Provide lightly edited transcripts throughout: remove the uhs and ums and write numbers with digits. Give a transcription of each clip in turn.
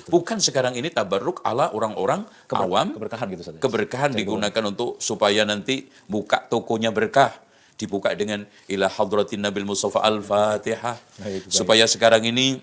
Bukan sekarang ini tabarruk ala orang-orang awam, Keberkahan gitu Ustaz. keberkahan digunakan untuk supaya nanti buka tokonya berkah. Dibuka dengan ila hadratin Nabil Mustafa Al-Fatihah. Baik. Supaya sekarang ini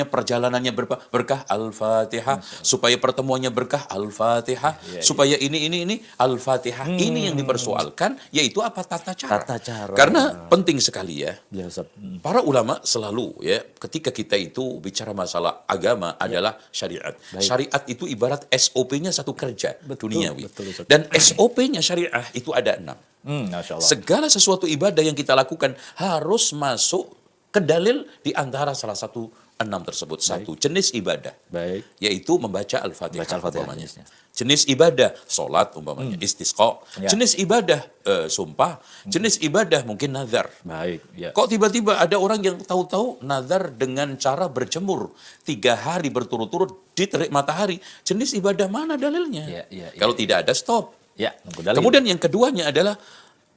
perjalanannya berkah Al-Fatihah, supaya pertemuannya berkah Al-Fatihah, supaya ini Al-Fatihah. Ini yang dipersoalkan, yaitu apa? Tata cara. Tata cara. Karena penting sekali ya. Ya Ustaz. Para ulama selalu ya, ketika kita itu bicara masalah agama adalah syariat. Syariat itu ibarat SOP-nya satu kerja duniawi. Betul, Ustaz. Dan SOP-nya syariah itu ada 6. Masya Allah. Segala sesuatu ibadah yang kita lakukan harus masuk ke dalil di antara salah satu 6 tersebut. Satu, jenis ibadah. Baik. Yaitu membaca Al-Fatihah. Baca Al-Fatihah, umpamanya. jenisnya. Jenis ibadah, sholat umpamanya, istisqa. Ya. Jenis ibadah, sumpah. Jenis ibadah mungkin nazar. Baik. Ya. Kok tiba-tiba ada orang yang tahu-tahu nazar dengan cara berjemur 3 hari berturut-turut di terik matahari. Jenis ibadah mana dalilnya? Kalau tidak ada, stop. Ya, nunggu dalil. Kemudian yang keduanya adalah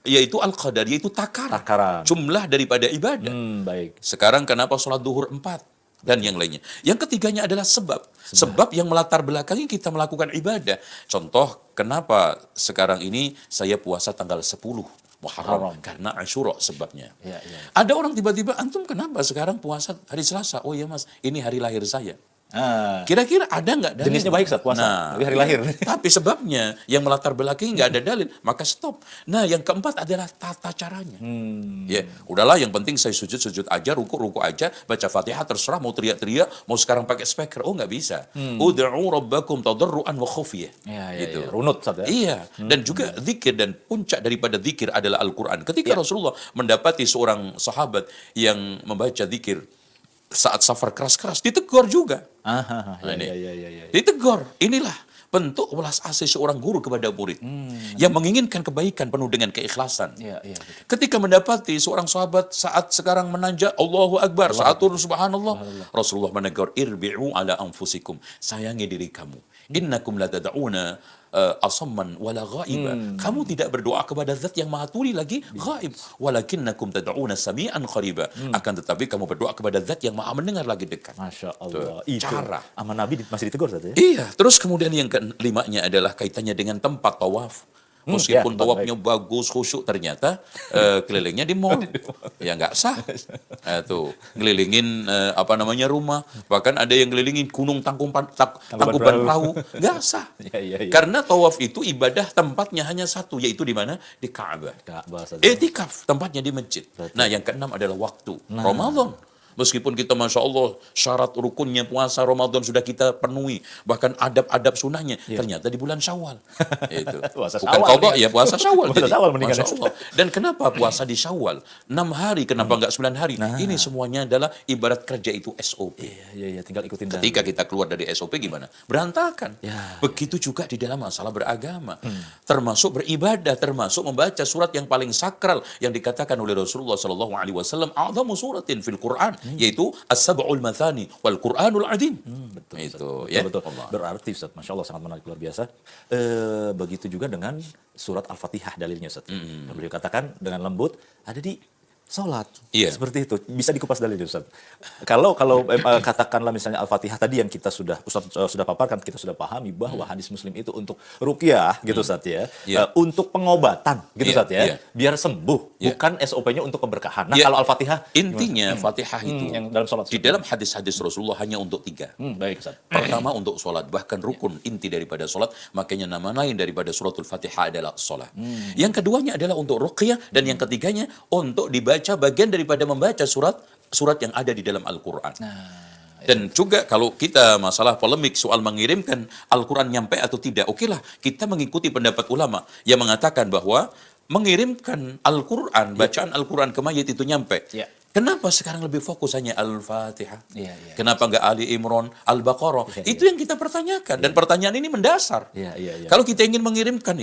yaitu al-qadar, yaitu takaran. Jumlah daripada ibadah. Baik. Sekarang kenapa sholat duhur 4 dan yang lainnya. Yang ketiganya adalah sebab. Sebab yang melatar belakangi kita melakukan ibadah. Contoh, kenapa sekarang ini saya puasa tanggal 10 Muharram? Karena Asyura sebabnya. Ada orang tiba-tiba, antum kenapa sekarang puasa hari Selasa? Oh iya mas, ini hari lahir saya. Kira-kira ada nggak dalil? Jenisnya baik Ustaz, puasa. Lebih hari lahir. Tapi sebabnya yang melatar belakangi nggak ada dalil, maka stop. Nah, yang keempat adalah tata caranya. Ya, udahlah, yang penting saya sujud aja, ruku aja, baca Fatihah terserah, mau teriak-teriak, mau sekarang pakai speaker. Oh, nggak bisa. Ud'u rabbakum tadarruan wa khufyah. Gitu. Runut Ustaz ya. Iya, dan juga zikir, dan puncak daripada zikir adalah Al-Quran. Ketika Rasulullah mendapati seorang sahabat yang membaca zikir saat safar keras-keras, ditegur juga. Ditegur. Inilah bentuk welas asih seorang guru kepada murid yang menginginkan kebaikan penuh dengan keikhlasan. Ketika mendapati seorang sahabat saat sekarang menanjak Allahu Akbar, saat turun subhanallah, Rasulullah menegur, irbi'u ala anfusikum, sayangi diri kamu. Innakum la tad'una asamman wala ghaiba. Kamu tidak berdoa kepada zat yang maha tuli lagi ghaib. Walakinnakum tad'una sami'an qariba. Akan tetapi kamu berdoa kepada zat yang maha mendengar lagi dekat. Masya Allah. Itu cara. Sama Nabi masih ditegur tadi ya? Iya. Terus kemudian yang kelimanya adalah kaitannya dengan tempat tawaf. Meskipun tawafnya bagus, khusyuk, ternyata kelilingnya di mall. Ya nggak sah. Tuh, ngelilingin rumah. Bahkan ada yang ngelilingin gunung Tangkuban Perahu. Nggak sah. Karena tawaf itu ibadah tempatnya hanya satu, yaitu di mana? Di Ka'bah. I'tikaf tempatnya di masjid. Nah, yang keenam adalah waktu. Ramadan. Meskipun kita Masya Allah syarat rukunnya puasa Ramadan sudah kita penuhi, bahkan adab-adab sunnahnya, ternyata di bulan Syawal. Itu. Bukan qadha ya, puasa Syawal. Masya Allah. Dan kenapa puasa di Syawal? 6 hari, kenapa enggak 9 hari? Ini semuanya adalah ibarat kerja itu SOP. Tinggal ikutin. Ketika kita keluar dari SOP gimana? Berantakan. Begitu juga di dalam masalah beragama. Termasuk beribadah, termasuk membaca surat yang paling sakral yang dikatakan oleh Rasulullah SAW, a'zamu suratin fil Quran, yaitu As-Sab'ul Mathani wal Qur'anul Azim. Betul. Berarti Ustaz, Masya Allah, sangat menarik, luar biasa. Begitu juga dengan surat Al-Fatihah dalilnya Ustaz. Beliau katakan dengan lembut ada di sholat. Seperti itu. Bisa dikupas dalilnya Ustaz. Kalau katakanlah misalnya Al-Fatihah tadi yang kita Ustaz sudah paparkan, kita sudah pahami bahwa hadis Muslim itu untuk ruqyah gitu Ustaz ya. Untuk pengobatan gitu Ustaz ya. Biar sembuh, bukan SOP-nya untuk keberkahan. Nah, kalau Al-Fatihah intinya Fatihah itu yang dalam sholat. Di dalam hadis-hadis Rasulullah hanya untuk 3. Baik Ustaz. Pertama untuk sholat, bahkan rukun inti daripada sholat, makanya nama lain daripada suratul Fatihah adalah sholat. Yang keduanya adalah untuk ruqyah, dan yang ketiganya untuk dibaca bagian daripada membaca surat yang ada di dalam Al-Quran. Dan juga kalau kita masalah polemik soal mengirimkan Al-Quran nyampe atau tidak, okelah kita mengikuti pendapat ulama yang mengatakan bahwa mengirimkan Al-Quran, bacaan Al-Quran ke mayit itu nyampe. Kenapa sekarang lebih fokus hanya Al-Fatihah? Kenapa nggak Ali Imran, Al-Baqarah? Itu yang kita pertanyakan. Dan pertanyaan ini mendasar. Kalau kita ingin mengirimkan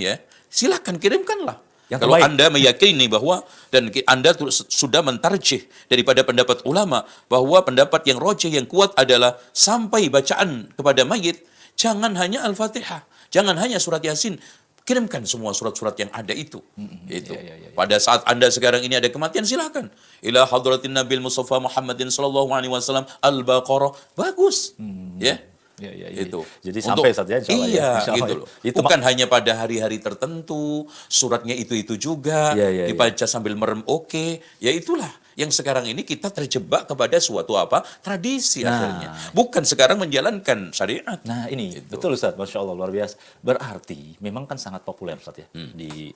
silakan kirimkanlah. Kalau Anda meyakini bahwa, dan Anda sudah mentarjih daripada pendapat ulama, bahwa pendapat yang rajih, yang kuat adalah sampai bacaan kepada mayit, jangan hanya Al-Fatihah, jangan hanya surat Yasin, kirimkan semua surat-surat yang ada itu. Itu. Ya. Pada saat Anda sekarang ini ada kematian, silakan. Ila hadratin Nabil Mustafa Muhammadin sallallahu alaihi wasallam Al-Baqarah. Bagus. Ya. Ya. Itu. Jadi sampai saja insya Allah. Iya, Insya Allah gitu ya. loh. Itu Bukan hanya pada hari-hari tertentu, suratnya itu juga, Iya. dibaca sambil merem, oke. Ya itulah yang sekarang ini kita terjebak kepada suatu tradisi akhirnya. Bukan sekarang menjalankan syariat. Nah ini, Gitu. betul Ustaz, Masya Allah, luar biasa. Berarti memang kan sangat populer Ustaz ya, di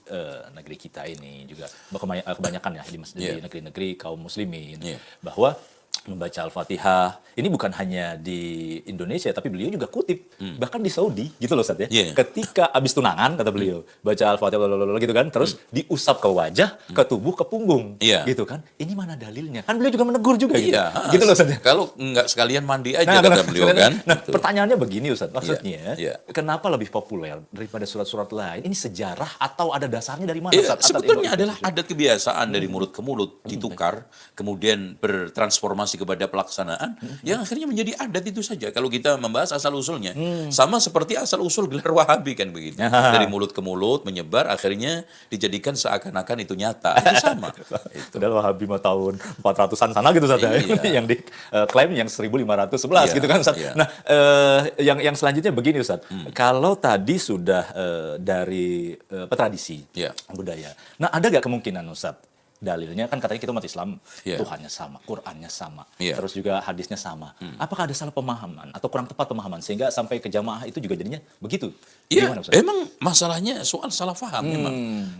negeri kita ini juga, kebanyakan ya, di negeri-negeri kaum muslimin, bahwa membaca Al-Fatihah, ini bukan hanya di Indonesia, tapi beliau juga kutip, bahkan di Saudi, gitu loh Ustaz ya. Ketika habis tunangan, kata beliau, baca Al-Fatihah, gitu kan, terus diusap ke wajah, ke tubuh, ke punggung, gitu kan. Ini mana dalilnya? Kan beliau juga menegur juga gitu. Gitu loh Ustaz ya. Kalau nggak sekalian mandi aja, kata beliau kan. Nah, pertanyaannya begini Ustaz, maksudnya, kenapa lebih populer daripada surat-surat lain? Ini sejarah atau ada dasarnya dari mana Ustaz? Sebetulnya adalah adat kebiasaan dari mulut ke mulut, ditukar, kemudian bertransformasi kepada pelaksanaan, yang akhirnya menjadi adat itu saja. Kalau kita membahas asal-usulnya, sama seperti asal-usul gelar Wahabi kan begitu. Dari mulut ke mulut, menyebar, akhirnya dijadikan seakan-akan itu nyata. Itu sama. Padahal Wahabi mah tahun 400-an sana gitu Ustaz ya. Yang diklaim yang 1511 gitu kan Ustaz. Nah, yang selanjutnya begini Ustaz. Kalau tadi sudah dari tradisi, budaya. Nah, ada gak kemungkinan Ustaz, dalilnya kan katanya kita umat Islam, Tuhannya sama, Qur'annya sama, terus juga hadisnya sama. Apakah ada salah pemahaman atau kurang tepat pemahaman sehingga sampai ke jamaah itu juga jadinya begitu? Iya, emang masalahnya soal salah faham memang.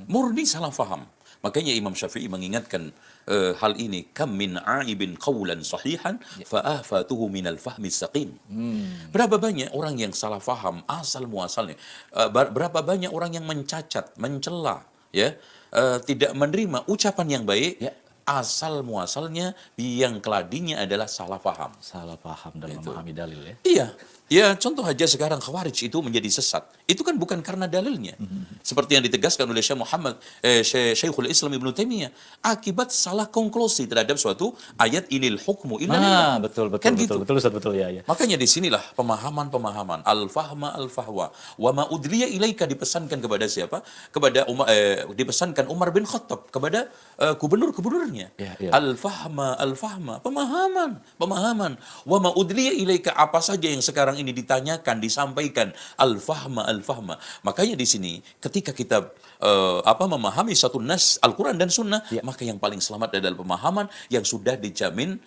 Murni salah faham. Makanya Imam Syafi'i mengingatkan hal ini, kam min aibin qawlan sahihan fa'afatuhu minal fahmi saqim. Berapa banyak orang yang salah faham asal muasalnya. Berapa banyak orang yang mencacat, mencela, tidak menerima ucapan yang baik, asal muasalnya yang keladinya adalah salah paham. Salah paham dalam memahami dalil ya. Iya. Ya, contoh aja sekarang Khawarij itu menjadi sesat. Itu kan bukan karena dalilnya. Seperti yang ditegaskan oleh Syekhul Islam Ibnu Taimiyah, akibat salah konklusi terhadap suatu ayat inil hukmu illa lillah. Betul Ustaz, betul ya. Makanya disinilah pemahaman al-fahwa wa ma udliya ilaika dipesankan kepada siapa? Kepada dipesankan Umar bin Khattab kepada gubernur-gubernurnya. Al-fahma, pemahaman. Wa ma udliya ilaika, apa saja yang sekarang ini ditanyakan, disampaikan, al-fahma. Makanya di sini ketika kita memahami satu nas Al-Quran dan Sunnah, maka yang paling selamat adalah pemahaman yang sudah dijamin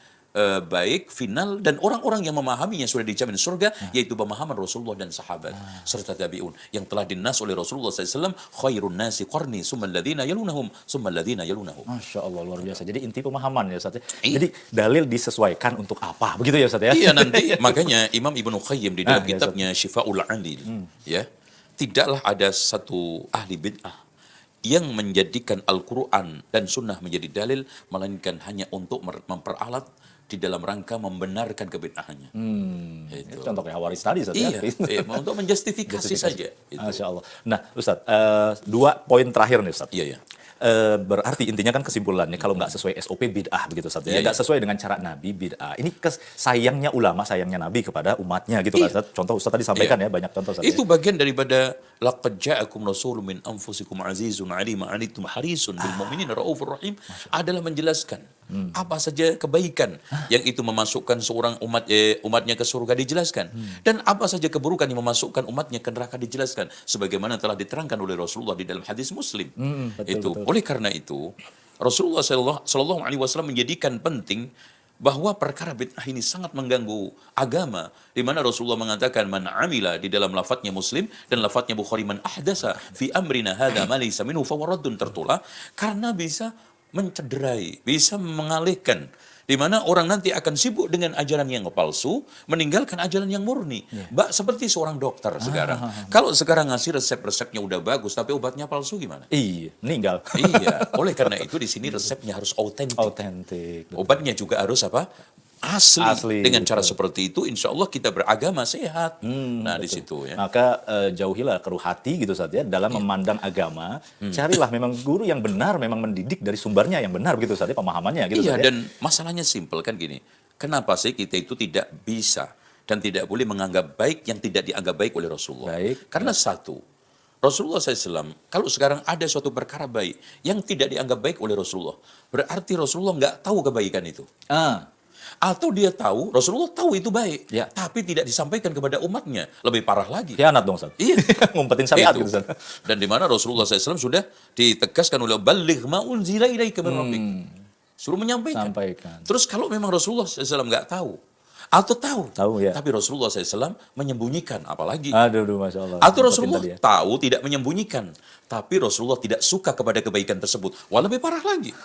baik, final, dan orang-orang yang memahaminya sudah dijamin surga, yaitu pemahaman Rasulullah dan sahabat serta tabi'un yang telah dinas oleh Rasulullah SAW, khairun nasi qarni summal ladzina yalunahum summal ladzina yalunahum. Masya Allah, luar biasa. Jadi inti pemahaman ya Ustaz ya. Jadi dalil disesuaikan untuk apa, begitu ya Ustaz ya. Iya, nanti makanya Imam Ibnu Qayyim di dalam kitabnya Syifaul Alil, tidaklah ada satu ahli bid'ah yang menjadikan Al-Quran dan Sunnah menjadi dalil, melainkan hanya untuk memperalat di dalam rangka membenarkan kebid'ahannya. Itu contoh kayak Khawarij tadi Ustaz ya. Untuk menjustifikasi saja. Masya Allah. Nah Ustaz, 2 poin terakhir nih Ustaz. Berarti intinya kan kesimpulannya kalau nggak sesuai SOP bid'ah begitu Ustaz ya. Nggak sesuai dengan cara Nabi bid'ah. Ini sayangnya ulama, sayangnya Nabi kepada umatnya gitu kan Ustaz. Contoh Ustaz tadi sampaikan ya, banyak contoh Ustaz. Itu bagian daripada laqad ja'akum rasulun min anfusikum azizun 'alaihi ma 'anittum harisun bil mu'minina raufur rahim, adalah menjelaskan apa saja kebaikan yang itu memasukkan seorang umatnya ke surga dijelaskan, dan apa saja keburukan yang memasukkan umatnya ke neraka dijelaskan, sebagaimana telah diterangkan oleh Rasulullah di dalam hadis Muslim. Betul. Oleh karena itu Rasulullah Shallallahu Alaihi Wasallam menjadikan penting bahwa perkara bid'ah ini sangat mengganggu agama, di mana Rasulullah mengatakan man amila di dalam lafadznya Muslim dan lafadznya Bukhari, man ahdasa fi amrina hadza ma laysa minhu fa waraddun, tertulah karena bisa mencederai, bisa mengalihkan, di mana orang nanti akan sibuk dengan ajaran yang palsu, meninggalkan ajaran yang murni. Seperti seorang dokter sekarang. Kalau sekarang ngasih resepnya udah bagus, tapi obatnya palsu gimana? Meninggal. Oleh karena itu di sini resepnya harus autentik. Obatnya juga harus asli. Dengan cara seperti itu, insya Allah kita beragama sehat. Di situ ya. Maka jauhilah keruh hati gitu saja dalam memandang agama. Carilah memang guru yang benar, memang mendidik dari sumbernya yang benar begitu saja pemahamannya. Gitu saja. Dan masalahnya simpel kan gini. Kenapa sih kita itu tidak bisa dan tidak boleh menganggap baik yang tidak dianggap baik oleh Rasulullah? Karena satu, Rasulullah SAW, kalau sekarang ada suatu perkara baik yang tidak dianggap baik oleh Rasulullah, berarti Rasulullah nggak tahu kebaikan itu. Atau dia tahu, Rasulullah tahu itu baik, Ya. tapi tidak disampaikan kepada umatnya. Lebih parah lagi. Khianat dong, Ustaz. Iya. Ngumpetin syariat Itu. gitu, Ustaz. Dan di mana Rasulullah SAW sudah ditegaskan oleh baligh ma unzila ilaika min rabbik. Suruh menyampaikan. Sampaikan. Terus kalau memang Rasulullah SAW nggak tahu, atau tahu, ya. tapi Rasulullah SAW menyembunyikan, apalagi. Aduh, Masya Allah. Atau Ngumpetin Rasulullah tadi ya. tahu tidak menyembunyikan, tapi Rasulullah tidak suka kepada kebaikan tersebut. Wah, lebih parah lagi.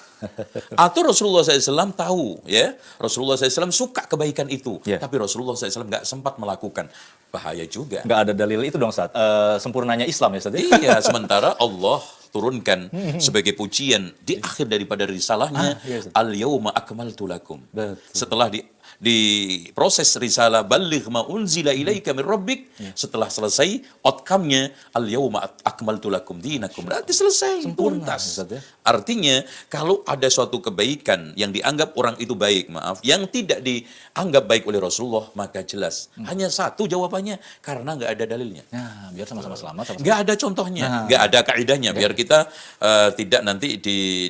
Atau Rasulullah SAW tahu, ya, Rasulullah SAW suka kebaikan itu, Ya. tapi Rasulullah SAW nggak sempat melakukan. Bahaya juga. Nggak ada dalil itu dong, Ustaz. Sempurnanya Islam ya, Ustaz. Ya? Iya, sementara Allah turunkan sebagai pujian di akhir daripada risalahnya, Iya, Ustaz. al-yauma akmaltu lakum. Betul. Setelah di proses risalah baligh ma unzila ilaika min rabbik, setelah selesai outcome-nya al-yauma akmaltu lakum dinakum. Berarti selesai, Sempurna, tuntas. Ustaz, ya. Artinya kalau ada suatu kebaikan yang dianggap orang itu baik, maaf, yang tidak dianggap baik oleh Rasulullah, maka jelas hanya satu jawabannya, karena nggak ada dalilnya. Nah, biar sama-sama selamat. Sama-sama. Nggak ada contohnya, Nah. nggak ada kaidahnya, biar kita tidak nanti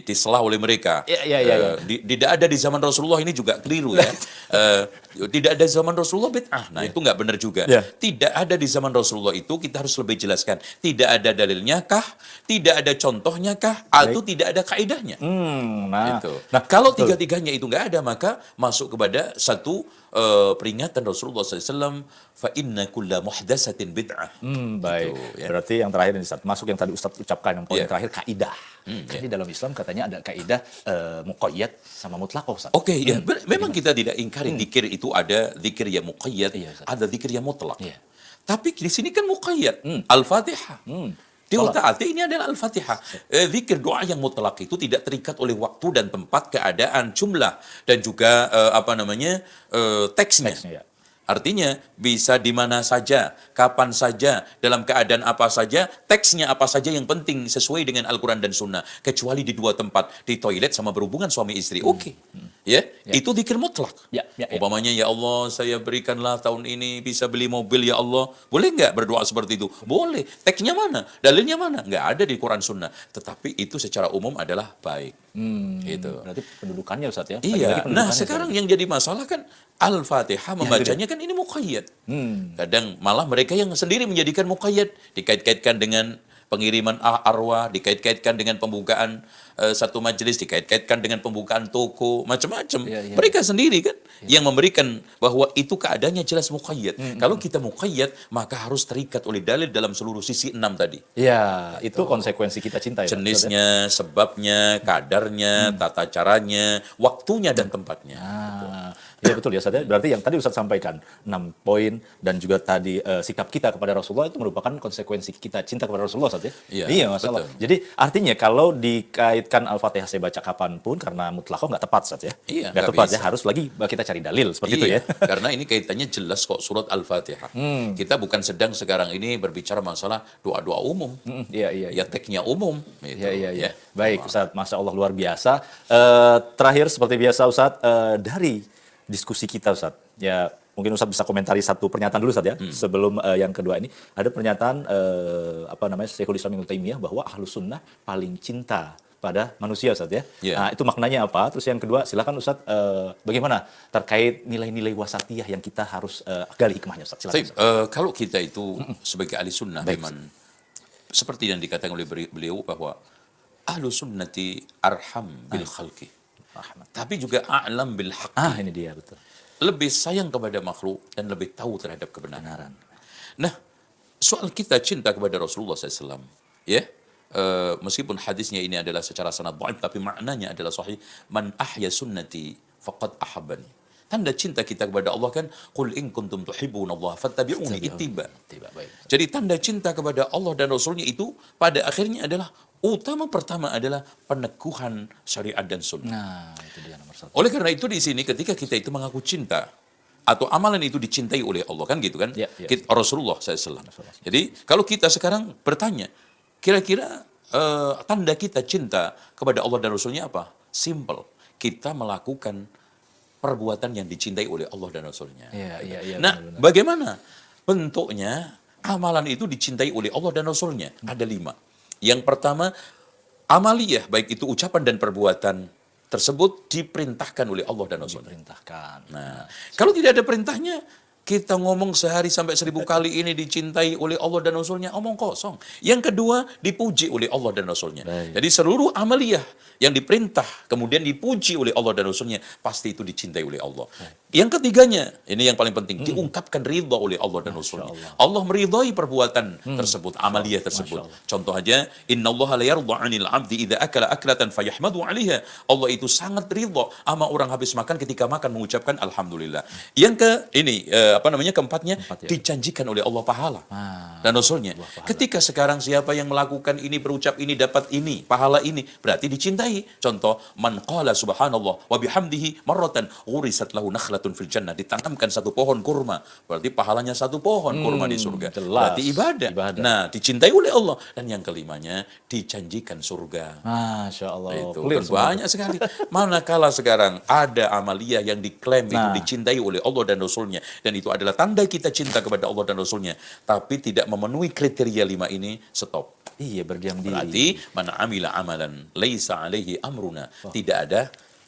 diselah oleh mereka. Iya. Tidak ada di zaman Rasulullah, ini juga keliru ya. Tidak ada zaman Rasulullah bid'ah. Nah, itu nggak benar juga. Ya. Tidak ada di zaman Rasulullah itu, kita harus lebih jelaskan. Tidak ada dalilnya kah? Tidak ada contohnya kah? Atau tidak ada kaidahnya? Nah, Gitu. nah, Kalau betul. tiga-tiganya itu nggak ada, maka masuk kepada satu peringatan Rasulullah SAW, fa inna kulla muhdatsatin bid'ah. Baik. Gitu, ya. Berarti yang terakhir ini, Ustaz, masuk yang tadi Ustaz ucapkan, yang poin Iya. terakhir, kaidah. Kan di dalam Islam katanya ada kaidah muqayyad sama mutlaqah, Ustaz. Oke, ya. Memang kita tidak ingkari zikir itu ada zikir yang muqayyad, Iya, Ustaz. ada zikir yang mutlak. Iya. Tapi di sini kan muqayyad, Al-Fatihah. Taati ini adalah Al-Fatihah. Zikir doa yang mutlak itu tidak terikat oleh waktu dan tempat, keadaan, jumlah, dan juga teksnya. Teksnya, ya. Artinya bisa di mana saja, kapan saja, dalam keadaan apa saja, teksnya apa saja yang penting sesuai dengan Al-Quran dan Sunnah. Kecuali di dua tempat, di toilet sama berhubungan suami istri. Oke. Ya, itu zikir mutlak. Ya. Umpamanya, ya Allah, saya berikanlah tahun ini bisa beli mobil, ya Allah. Boleh nggak berdoa seperti itu? Boleh. Teksnya mana? Dalilnya mana? Nggak ada di Quran Sunnah. Tetapi itu secara umum adalah baik. Gitu. Berarti pendudukannya, Ustaz, ya. Iya. Lagi-lagi Nah, pendudukannya, sekarang Ustaz. yang jadi masalah kan Al-Fatihah membacanya kan ini muqayyad. Kadang malah mereka yang sendiri menjadikan muqayyad, dikait-kaitkan dengan pengiriman arwah, dikait-kaitkan dengan pembukaan satu majelis, dikait-kaitkan dengan pembukaan toko, macam-macam. Iya. Mereka sendiri kan yang memberikan bahwa itu keadaannya jelas muqayyad. Kalau kita muqayyad, maka harus terikat oleh dalil dalam seluruh sisi 6 tadi. Iya, itu konsekuensi kita cinta, ya, Ustaz, ya. Jenisnya, sebabnya, kadarnya, tata caranya, waktunya dan tempatnya. Iya betul ya, Ustaz. Berarti yang tadi Ustaz sampaikan 6 poin dan juga tadi sikap kita kepada Rasulullah itu merupakan konsekuensi kita cinta kepada Rasulullah, Ustaz, ya. Iya, masalah. betul. Jadi artinya kalau dikaitkan Al-Fatihah saya baca kapanpun karena mutlaqah nggak tepat, Ustaz, ya. Iya, nggak nggak tepat bisa. ya, harus lagi kita cari dalil seperti itu Iya, ya. karena ini kaitannya jelas kok surat Al-Fatihah. Kita bukan sedang sekarang ini berbicara masalah doa-doa umum. Iya. Ya teksnya umum. Gitu. Iya. Ya. Baik, Ustaz, Masya Allah luar biasa. Terakhir seperti biasa, Ustaz, dari diskusi kita, Ustaz. Ya, mungkin Ustaz bisa komentari satu pernyataan dulu, Ustaz, ya. Sebelum yang kedua ini, ada pernyataan Syekhul Islam Ibnu Taimiyah bahwa Ahlus Sunnah paling cinta pada manusia, Ustaz, ya. Iya. Nah, itu maknanya apa? Terus yang kedua, silakan Ustaz, bagaimana terkait nilai-nilai wasatiyah yang kita harus gali hikmahnya, Ustaz. Silakan, Baik, Ustaz. kalau kita itu sebagai ahli sunnah, Baik, memang seperti yang dikatakan oleh beliau bahwa ahlu sunnati arham bil khalqi. Tapi juga a'lam bil haqqi. Ini dia, betul. Lebih sayang kepada makhluk dan lebih tahu terhadap kebenaran. Nah, soal kita cinta kepada Rasulullah SAW, ya, meskipun hadisnya ini adalah secara sanad dhaif, tapi maknanya adalah sahih. Man ahya sunnati faqad ahabbani. Tanda cinta kita kepada Allah kan, qul in kuntum tuhibbunallaha fattabi'uni, ittiba. Baik. Jadi tanda cinta kepada Allah dan Rasulnya itu pada akhirnya adalah pertama adalah peneguhan syariat dan sunnah. Nah, itu dia nomor satu. Oleh karena itu di sini ketika kita itu mengaku cinta atau amalan itu dicintai oleh Allah kan gitu kan? Ya. Rasulullah SAW. Jadi kalau kita sekarang bertanya, kira-kira tanda kita cinta kepada Allah dan Rasulnya apa? Simple. Kita melakukan perbuatan yang dicintai oleh Allah dan Rasulnya. Iya. Nah, bagaimana bentuknya? amalan itu dicintai oleh Allah dan Rasulnya. Ada 5. Yang pertama, amaliyah, baik itu ucapan dan perbuatan tersebut diperintahkan oleh Allah dan Rasulnya. Diperintahkan. Nah, kalau tidak ada perintahnya, kita ngomong sehari sampai 1000 kali ini dicintai oleh Allah dan Rasulnya, omong kosong. Yang kedua, dipuji oleh Allah dan Rasulnya. Baik. Jadi seluruh amaliyah yang diperintah, kemudian dipuji oleh Allah dan Rasulnya, pasti itu dicintai oleh Allah. Yang ketiganya, ini yang paling penting, diungkapkan ridha oleh Allah dan Rasulnya. Allah meridhai perbuatan tersebut, amaliyah tersebut. Contoh aja, innallaha la yarda 'anil 'abdi idza akala aklatan fayahmadu 'alaiha. Allah itu sangat ridha sama orang habis makan ketika makan mengucapkan alhamdulillah. Yang keempatnya, dijanjikan oleh Allah pahala dan Rasulnya. Ketika sekarang siapa yang melakukan ini, berucap ini, dapat ini, pahala ini, berarti dicintai. Contoh, man qala subhanallah wa bihamdihi marratan ghurisat lahu nakhlatun fil jannah. Ditanamkan satu pohon kurma, berarti pahalanya satu pohon kurma di surga. Jelas. Berarti ibadah. Nah, dicintai oleh Allah. Dan yang kelimanya, dijanjikan surga. Masya Allah. Itu banyak sekali. Manakala sekarang ada amaliyah yang diklaim itu dicintai oleh Allah dan Rasulnya, dan itu adalah tanda kita cinta kepada Allah dan Rasulnya, tapi tidak memenuhi kriteria 5 ini, stop. Iya, berdiam diri. Berarti man amila amalan laisa alaihi amruna, tidak ada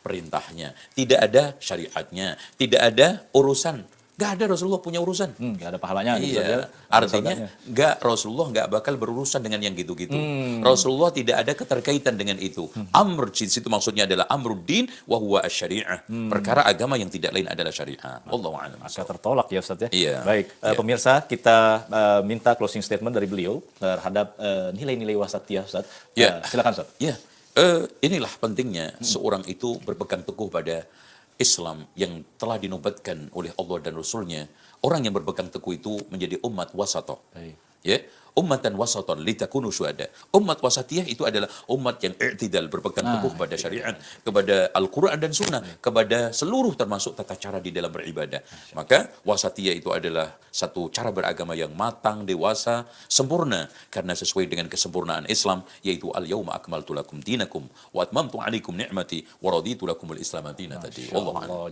perintahnya, tidak ada syariatnya, tidak ada urusan. Gak ada Rasulullah punya urusan. Gak ada pahalanya. Iya. Artinya Rasulullah gak bakal berurusan dengan yang gitu-gitu. Rasulullah tidak ada keterkaitan dengan itu. Amr di situ maksudnya adalah amruddin wa huwa asy-syari'ah. Perkara agama yang tidak lain adalah syariat. Wallahu a'lam. Maka tertolak ya Ustaz ya. Iya. Baik, pemirsa, kita minta closing statement dari beliau terhadap nilai-nilai wasatiyah Ustaz. Silakan Ustaz. Ya. Inilah pentingnya seorang itu berpegang teguh pada Islam yang telah dinobatkan oleh Allah dan Rasulnya. Orang yang berpegang teguh itu menjadi umat wasatoh. Ya, ummatan wasatan litakunu syuhada. Umat wasatiyah itu adalah umat yang i'tidal, berpegang teguh kepada syariat, kepada Al-Quran dan Sunnah, kepada seluruh termasuk tata cara di dalam beribadah. Maka wasatiyah itu adalah satu cara beragama yang matang, dewasa, sempurna, karena sesuai dengan kesempurnaan Islam, yaitu al-yawma akmaltu lakum dinakum wa atmamtu alaikum ni'mati wa raditu lakumul Islam madina tadi. Wallahu a'lam.